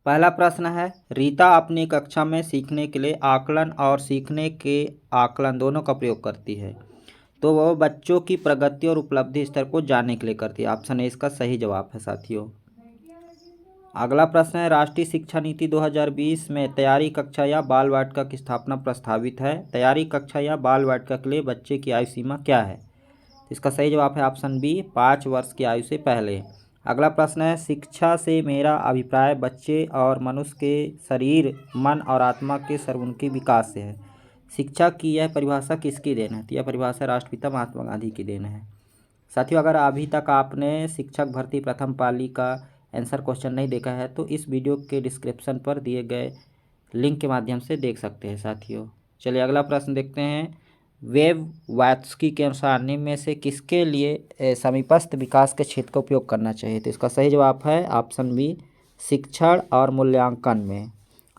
पहला प्रश्न है, रीता अपनी कक्षा में सीखने के लिए आकलन और सीखने के आकलन दोनों का प्रयोग करती है। तो वह बच्चों की प्रगति और उपलब्धि स्तर को जानने के लिए करती है। ऑप्शन ए इसका सही जवाब है साथियों। अगला प्रश्न है, राष्ट्रीय शिक्षा नीति 2020 में तैयारी कक्षा या बाल वाटिका की स्थापना प्रस्तावित है। तैयारी कक्षा या बाल वाटिका के लिए बच्चे की आयु सीमा क्या है? इसका सही जवाब है ऑप्शन बी, 5 वर्ष की आयु से पहले। अगला प्रश्न है, शिक्षा से मेरा अभिप्राय बच्चे और मनुष्य के शरीर, मन और आत्मा के सर्वोन्मुखी विकास से है। शिक्षा की यह परिभाषा किसकी देन है? तो यह परिभाषा राष्ट्रपिता महात्मा गांधी की देन है। साथियों, अगर अभी तक आपने शिक्षक भर्ती प्रथम पाली का आंसर क्वेश्चन नहीं देखा है तो इस वीडियो के डिस्क्रिप्शन पर दिए गए लिंक के माध्यम से देख सकते हैं साथियों। चलिए अगला प्रश्न देखते हैं। वेव-वात्स्की के अनुसार निम्न में से किसके लिए समीपस्थ विकास के क्षेत्र का उपयोग करना चाहिए? तो इसका सही जवाब है ऑप्शन बी, शिक्षण और मूल्यांकन में।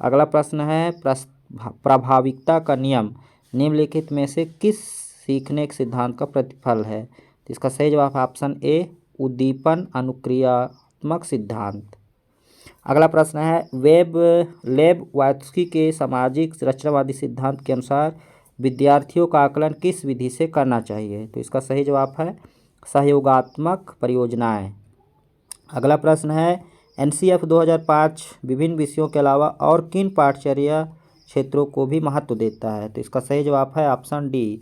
अगला प्रश्न है, प्रभाविकता का नियम निम्नलिखित में से किस सीखने के सिद्धांत का प्रतिफल है? तो इसका सही जवाब है ऑप्शन ए, उद्दीपन अनुक्रियात्मक सिद्धांत। अगला प्रश्न है, लेब-वात्स्की के सामाजिक रचनावादी सिद्धांत के अनुसार विद्यार्थियों का आकलन किस विधि से करना चाहिए? तो इसका सही जवाब है सहयोगात्मक परियोजनाएं। अगला प्रश्न है, एनसीएफ 2005 विभिन्न विषयों के अलावा और किन पाठ्यचर्या क्षेत्रों को भी महत्व देता है? तो इसका सही जवाब है ऑप्शन डी,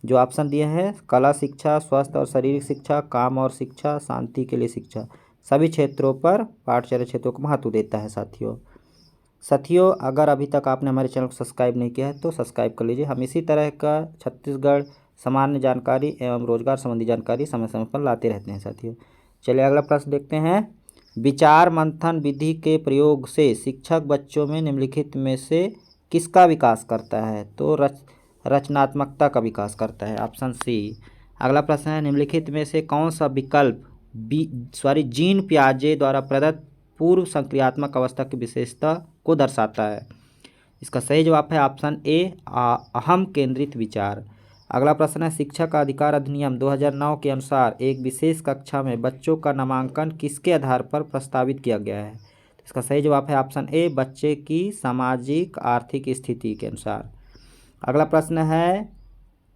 जो ऑप्शन दिए हैं, कला शिक्षा, स्वास्थ्य और शारीरिक शिक्षा, काम और शिक्षा, शांति के लिए शिक्षा, सभी क्षेत्रों पर पाठ्यचर्या क्षेत्रों को महत्व देता है साथियों। अगर अभी तक आपने हमारे चैनल को सब्सक्राइब नहीं किया है तो सब्सक्राइब कर लीजिए। हम इसी तरह का छत्तीसगढ़ सामान्य जानकारी एवं रोजगार संबंधी जानकारी समय समय पर लाते रहते हैं साथियों। चलिए अगला प्रश्न देखते हैं। विचार मंथन विधि के प्रयोग से शिक्षक बच्चों में निम्नलिखित में से किसका विकास करता है? तो रचनात्मकता का विकास करता है, ऑप्शन सी। अगला प्रश्न है, निम्नलिखित में से कौन सा विकल्प जीन पियाजे द्वारा प्रदत्त पूर्व संक्रियात्मक अवस्था की विशेषता को दर्शाता है? इसका सही जवाब है ऑप्शन ए, अहम केंद्रित विचार। अगला प्रश्न है, शिक्षा का अधिकार अधिनियम 2009 के अनुसार एक विशेष कक्षा में बच्चों का नामांकन किसके आधार पर प्रस्तावित किया गया है? इसका सही जवाब है ऑप्शन ए, बच्चे की सामाजिक आर्थिक स्थिति के अनुसार। अगला प्रश्न है,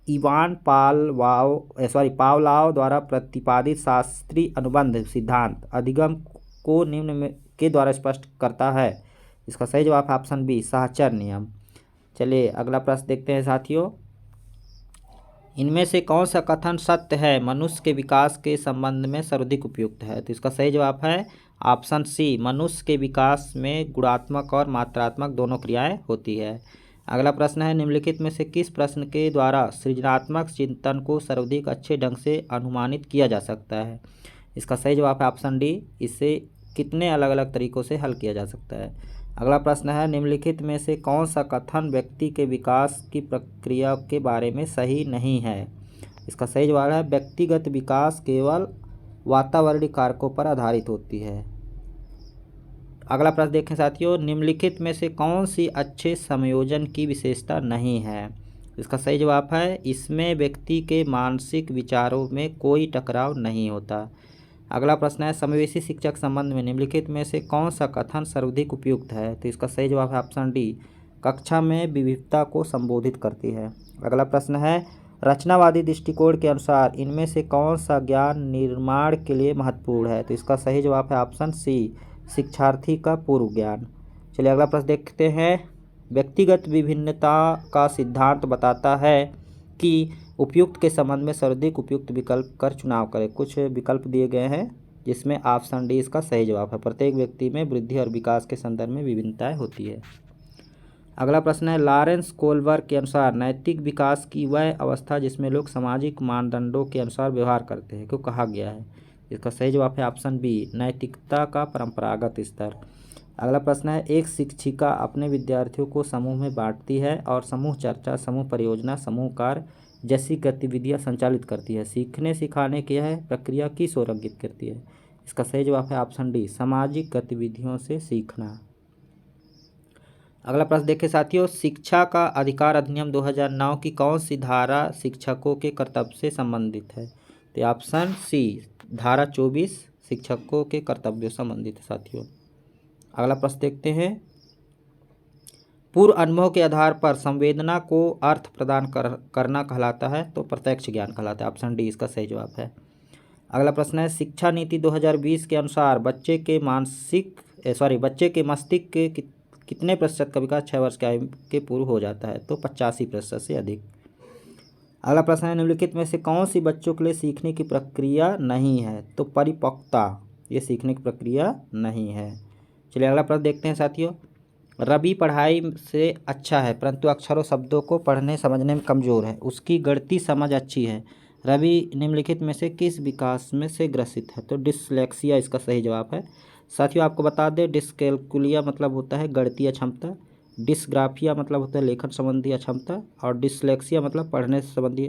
इवान पावलाव द्वारा प्रतिपादित शास्त्रीय अनुबंध सिद्धांत अधिगम को निम्न में के द्वारा स्पष्ट करता है? इसका सही जवाब है ऑप्शन बी, साहचर नियम। चलिए अगला प्रश्न देखते हैं साथियों। इनमें से कौन सा कथन सत्य है मनुष्य के विकास के संबंध में सर्वाधिक उपयुक्त है? तो इसका सही जवाब है ऑप्शन सी, मनुष्य के विकास में गुणात्मक और मात्रात्मक दोनों क्रियाएं होती है। अगला प्रश्न है, निम्नलिखित में से किस प्रश्न के द्वारा सृजनात्मक चिंतन को सर्वाधिक अच्छे ढंग से अनुमानित किया जा सकता है? इसका सही जवाब है ऑप्शन डी, इसे कितने अलग अलग तरीकों से हल किया जा सकता है। अगला प्रश्न है, निम्नलिखित में से कौन सा कथन व्यक्ति के विकास की प्रक्रिया के बारे में सही नहीं है? इसका सही जवाब है, व्यक्तिगत विकास केवल वातावरणीय कारकों पर आधारित होती है। अगला प्रश्न देखें साथियों, निम्नलिखित में से कौन सी अच्छे संयोजन की विशेषता नहीं है? इसका सही जवाब है, इसमें व्यक्ति के मानसिक विचारों में कोई टकराव नहीं होता। अगला प्रश्न है, समावेशी शिक्षा के संबंध में निम्नलिखित में से कौन सा कथन सर्वाधिक उपयुक्त है? तो इसका सही जवाब है ऑप्शन डी, कक्षा में विविधता को संबोधित करती है। अगला प्रश्न है, रचनावादी दृष्टिकोण के अनुसार इनमें से कौन सा ज्ञान निर्माण के लिए महत्वपूर्ण है? तो इसका सही जवाब है ऑप्शन सी, शिक्षार्थी का पूर्व ज्ञान। चलिए अगला प्रश्न देखते हैं। व्यक्तिगत विभिन्नता का सिद्धांत बताता है कि उपयुक्त के संबंध में सर्वाधिक उपयुक्त विकल्प कर चुनाव करें। कुछ विकल्प दिए गए हैं जिसमें ऑप्शन डी इसका सही जवाब है। प्रत्येक व्यक्ति में वृद्धि और विकास के संदर्भ में विभिन्नताएं होती है। अगला प्रश्न है, लॉरेंस कोहलबर्ग के अनुसार नैतिक विकास की वह अवस्था जिसमें लोग सामाजिक मानदंडों के अनुसार व्यवहार करते हैं को कहा गया है? इसका सही जवाब है ऑप्शन बी, नैतिकता का परंपरागत स्तर। अगला प्रश्न है, एक शिक्षिका अपने विद्यार्थियों को समूह में बांटती है और समूह चर्चा, समूह परियोजना, समूह कार्य जैसी गतिविधियां संचालित करती है। सीखने सिखाने की यह प्रक्रिया किस ओर इंगित करती है? इसका सही जवाब है ऑप्शन डी, सामाजिक गतिविधियों से सीखना। अगला प्रश्न देखें साथियों, शिक्षा का अधिकार अधिनियम 2009 की कौन सी धारा शिक्षकों के कर्तव्य से संबंधित है? तो ऑप्शन सी, धारा 24 शिक्षकों के कर्तव्यों से संबंधित है साथियों। अगला प्रश्न देखते हैं, पूर्व अनुभव के आधार पर संवेदना को अर्थ प्रदान करना कहलाता है, तो प्रत्यक्ष ज्ञान कहलाता है। ऑप्शन डी इसका सही जवाब है। अगला प्रश्न है, शिक्षा नीति 2020 के अनुसार बच्चे के मस्तिष्क के कितने प्रतिशत का विकास 6 वर्ष की आयु के पूर्व हो जाता है, तो 85% से अधिक। अगला प्रश्न है, निम्नलिखित में से कौन सी बच्चों के लिए सीखने की प्रक्रिया नहीं है, तो परिपक्वता ये सीखने की प्रक्रिया नहीं है। चलिए अगला प्रश्न देखते हैं साथियों, रवि पढ़ाई से अच्छा है परंतु अक्षरों शब्दों को पढ़ने समझने में कमज़ोर है, उसकी गणितीय समझ अच्छी है, रवि निम्नलिखित में से किस विकास में से ग्रसित है, तो डिसलेक्सिया इसका सही जवाब है। साथियों आपको बता दें, डिसकैलकुलिया मतलब होता है गणितीय अक्षमता, डिसग्राफिया मतलब होता है लेखन संबंधी अक्षमता, और डिसलेक्सिया मतलब पढ़ने संबंधी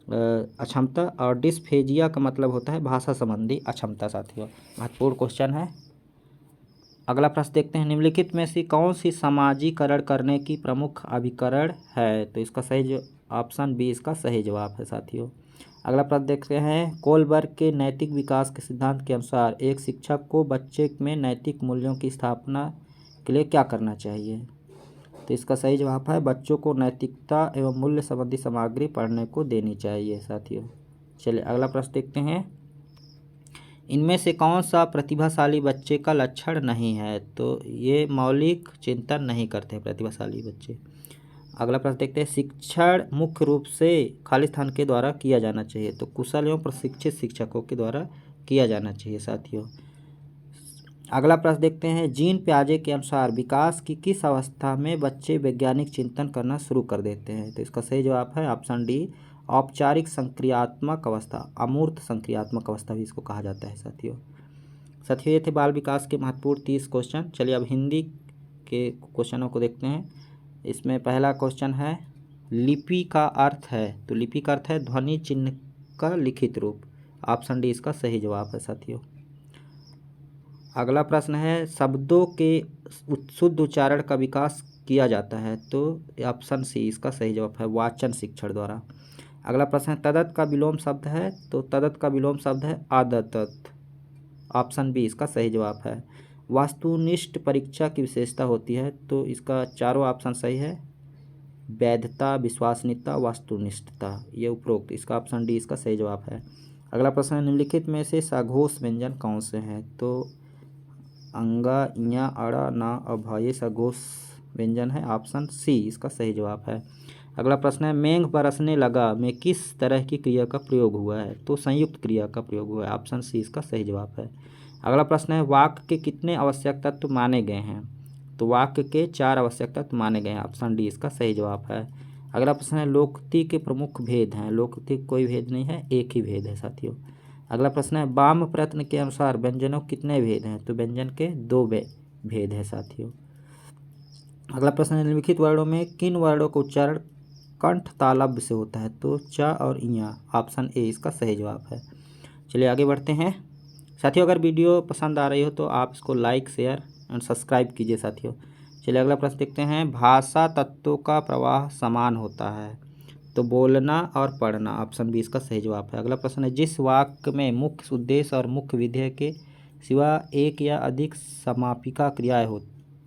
अक्षमता, और डिस्फेजिया का मतलब होता है भाषा संबंधी अक्षमता। साथियों महत्वपूर्ण क्वेश्चन है। अगला प्रश्न देखते हैं, निम्नलिखित में से कौन सी समाजीकरण करने की प्रमुख अभिकरण है, तो इसका सही ऑप्शन बी इसका सही जवाब है। साथियों अगला प्रश्न देखते हैं, कोलबर्ग के नैतिक विकास के सिद्धांत के अनुसार एक शिक्षक को बच्चे में नैतिक मूल्यों की स्थापना के लिए क्या करना चाहिए, तो इसका सही जवाब है बच्चों को नैतिकता एवं मूल्य संबंधी सामग्री पढ़ने को देनी चाहिए। साथियों चलिए अगला प्रश्न देखते हैं, इनमें से कौन सा प्रतिभाशाली बच्चे का लक्षण नहीं है, तो ये मौलिक चिंतन नहीं करते प्रतिभाशाली बच्चे। अगला प्रश्न देखते हैं, शिक्षण मुख्य रूप से खाली स्थान के द्वारा किया जाना चाहिए, तो कुशल एवं प्रशिक्षित शिक्षकों के द्वारा किया जाना चाहिए। साथियों अगला प्रश्न देखते हैं, जीन पियाजे के अनुसार विकास की किस अवस्था में बच्चे वैज्ञानिक चिंतन करना शुरू कर देते हैं, तो इसका सही जवाब है ऑप्शन डी औपचारिक संक्रियात्मक अवस्था, अमूर्त संक्रियात्मक अवस्था भी इसको कहा जाता है। साथियों ये थे बाल विकास के महत्वपूर्ण 30 क्वेश्चन। चलिए अब हिंदी के क्वेश्चनों को देखते हैं। इसमें पहला क्वेश्चन है, लिपि का अर्थ है, तो लिपि का अर्थ है ध्वनि चिन्ह का लिखित रूप, ऑप्शन डी इसका सही जवाब है। साथियों अगला प्रश्न है, शब्दों के शुद्ध उच्चारण का विकास किया जाता है, तो ऑप्शन सी इसका सही जवाब है वाचन शिक्षण द्वारा। अगला प्रश्न है, तदत का विलोम शब्द है, तो तदत का विलोम शब्द है आदतत, ऑप्शन बी इसका सही जवाब है। वास्तुनिष्ठ परीक्षा की विशेषता होती है, तो इसका चारों ऑप्शन सही है, वैधता, विश्वसनीयता, वास्तुनिष्ठता, ये उपरोक्त, इसका ऑप्शन डी इसका सही जवाब है। अगला प्रश्न है, निम्नलिखित में से सघोष व्यंजन कौन से हैं, तो अंगा, इया, अड़ा, ना, अभा ये सघोष व्यंजन है, ऑप्शन सी इसका सही जवाब है। अगला प्रश्न है, मेघ बरसने लगा में किस तरह की क्रिया का प्रयोग हुआ है, तो संयुक्त क्रिया का प्रयोग हुआ है, ऑप्शन सी इसका सही जवाब है। अगला प्रश्न है, वाक्य के कितने आवश्यक तत्व माने गए हैं, तो वाक्य के 4 आवश्यक तत्व माने गए हैं, ऑप्शन डी इसका सही जवाब है। अगला प्रश्न है, लोकोक्ति के प्रमुख भेद हैं, लोकोक्ति कोई भेद नहीं है, एक ही भेद है। साथियों अगला प्रश्न है, वाम प्रयत्न के अनुसार व्यंजनों कितने भेद हैं, तो व्यंजन के 2 भेद है। साथियों अगला प्रश्न है, निम्नलिखित वर्णों में किन वर्णों का उच्चारण कंठ तालव्य से होता है, तो च और इया, ऑप्शन ए इसका सही जवाब है। चलिए आगे बढ़ते हैं। साथियों अगर वीडियो पसंद आ रही हो तो आप इसको लाइक, शेयर एंड सब्सक्राइब कीजिए। साथियों चलिए अगला प्रश्न देखते हैं, भाषा तत्वों का प्रवाह समान होता है, तो बोलना और पढ़ना, ऑप्शन बी इसका सही जवाब है। अगला प्रश्न है, जिस वाक्य में मुख्य उद्देश्य और मुख्य विधेय के सिवा एक या अधिक समापिका क्रियाएं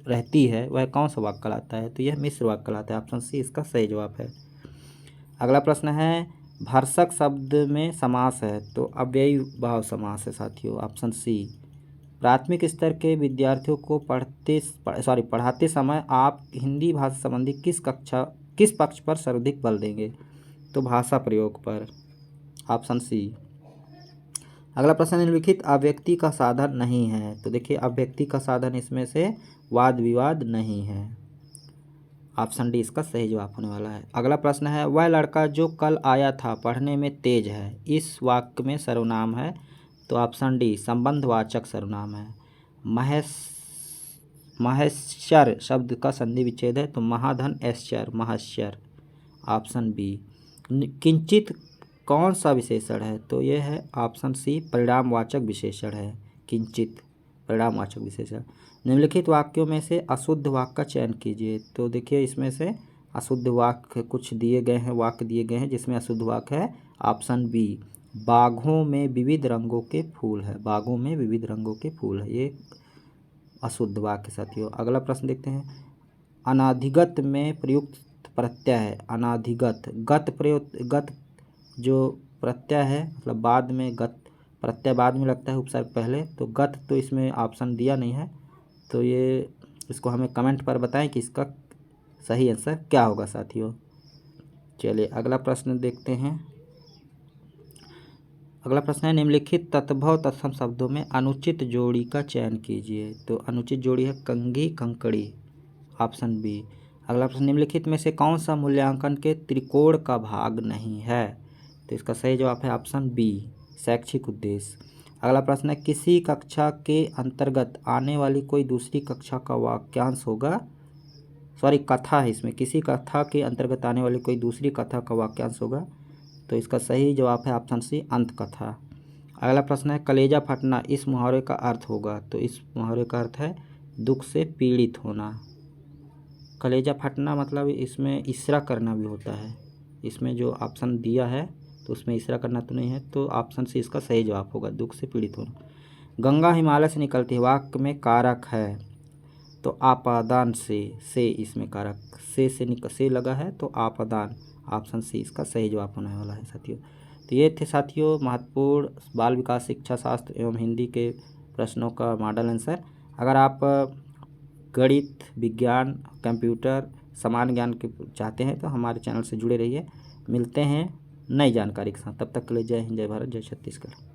रहती है वह कौन सा वाक्य कहलाता है, तो यह मिश्र वाक्य कहलाता है, ऑप्शन सी इसका सही जवाब है। अगला प्रश्न है, भरसक शब्द में समास है, तो अव्ययी भाव समास है। साथियों ऑप्शन सी। प्राथमिक स्तर के विद्यार्थियों को पढ़ाते समय आप हिंदी भाषा संबंधी किस पक्ष पर सर्वाधिक बल देंगे, तो भाषा प्रयोग पर, ऑप्शन सी। अगला प्रश्न, निम्नलिखित अव्यक्ति का साधन नहीं है, तो देखिए अव्यक्ति का साधन इसमें से वाद विवाद नहीं है, ऑप्शन डी इसका सही जवाब होने वाला है। अगला प्रश्न है, वह लड़का जो कल आया था पढ़ने में तेज है, इस वाक्य में सर्वनाम है, तो ऑप्शन डी संबंधवाचक सर्वनाम है। महेश्वर शब्द का संधि विच्छेद है, तो महाधन ऐश्चर्य, महेश्वर, ऑप्शन बी। किंचित कौन सा विशेषण है, तो यह है ऑप्शन सी परिणामवाचक विशेषण है, किंचित परिणामवाचक विशेषण। निम्नलिखित वाक्यों में से अशुद्ध वाक्य का चयन कीजिए, तो देखिए इसमें से अशुद्ध वाक्य कुछ दिए गए हैं, वाक्य दिए गए हैं जिसमें अशुद्ध वाक्य है, ऑप्शन बी बागों में विविध रंगों के फूल है, बागों में विविध रंगों के फूल है, ये अशुद्ध वाक्य साथियों। अगला प्रश्न देखते हैं, अनाधिगत में प्रयुक्त प्रत्यय है। अनाधिगत, गत प्रयोग, गत जो प्रत्यय है मतलब बाद में, गत प्रत्यय बाद में लगता है, उपसर्ग पहले, तो गत तो इसमें ऑप्शन दिया नहीं है, तो ये इसको हमें कमेंट पर बताएं कि इसका सही आंसर क्या होगा साथियों। चलिए अगला प्रश्न देखते हैं। अगला प्रश्न है, निम्नलिखित तत्भव तत्सम शब्दों में अनुचित जोड़ी का चयन कीजिए। तो अनुचित जोड़ी है कंघी कंकड़ी, ऑप्शन बी। अगला प्रश्न, निम्नलिखित में से कौन सा मूल्यांकन के त्रिकोण का भाग नहीं है। तो इसका सही जवाब है ऑप्शन बी, शैक्षिक उद्देश्य। अगला प्रश्न है, किसी कक्षा के अंतर्गत आने वाली कोई दूसरी कक्षा का वाक्यांश होगा, सॉरी कथा है इसमें, किसी कथा के अंतर्गत आने वाली कोई दूसरी कथा का वाक्यांश होगा। तो इसका सही जवाब है ऑप्शन सी, अंत कथा। अगला प्रश्न है, कलेजा फटना इस मुहावरे का अर्थ होगा। तो इस मुहावरे का अर्थ है दुख से पीड़ित होना। कलेजा फटना मतलब इसमें इसरा करना भी होता है, इसमें जो ऑप्शन दिया है तो उसमें इसरा करना तो नहीं है, तो ऑप्शन सी इसका सही जवाब होगा, दुख से पीड़ित होना। गंगा हिमालय से निकलती है, वाक्य में कारक है, तो आपादान से इसमें कारक से लगा है, तो आपादान, ऑप्शन सी इसका सही जवाब होने वाला है साथियों। तो ये थे साथियों महत्वपूर्ण बाल विकास शिक्षा शास्त्र एवं हिंदी के प्रश्नों का मॉडल आंसर। अगर आप गणित, विज्ञान, कंप्यूटर, सामान्य ज्ञान के चाहते हैं तो हमारे चैनल से जुड़े रहिए। मिलते हैं नई जानकारी के साथ, तब तक के लिए जय हिंद, जय भारत, जय छत्तीसगढ़।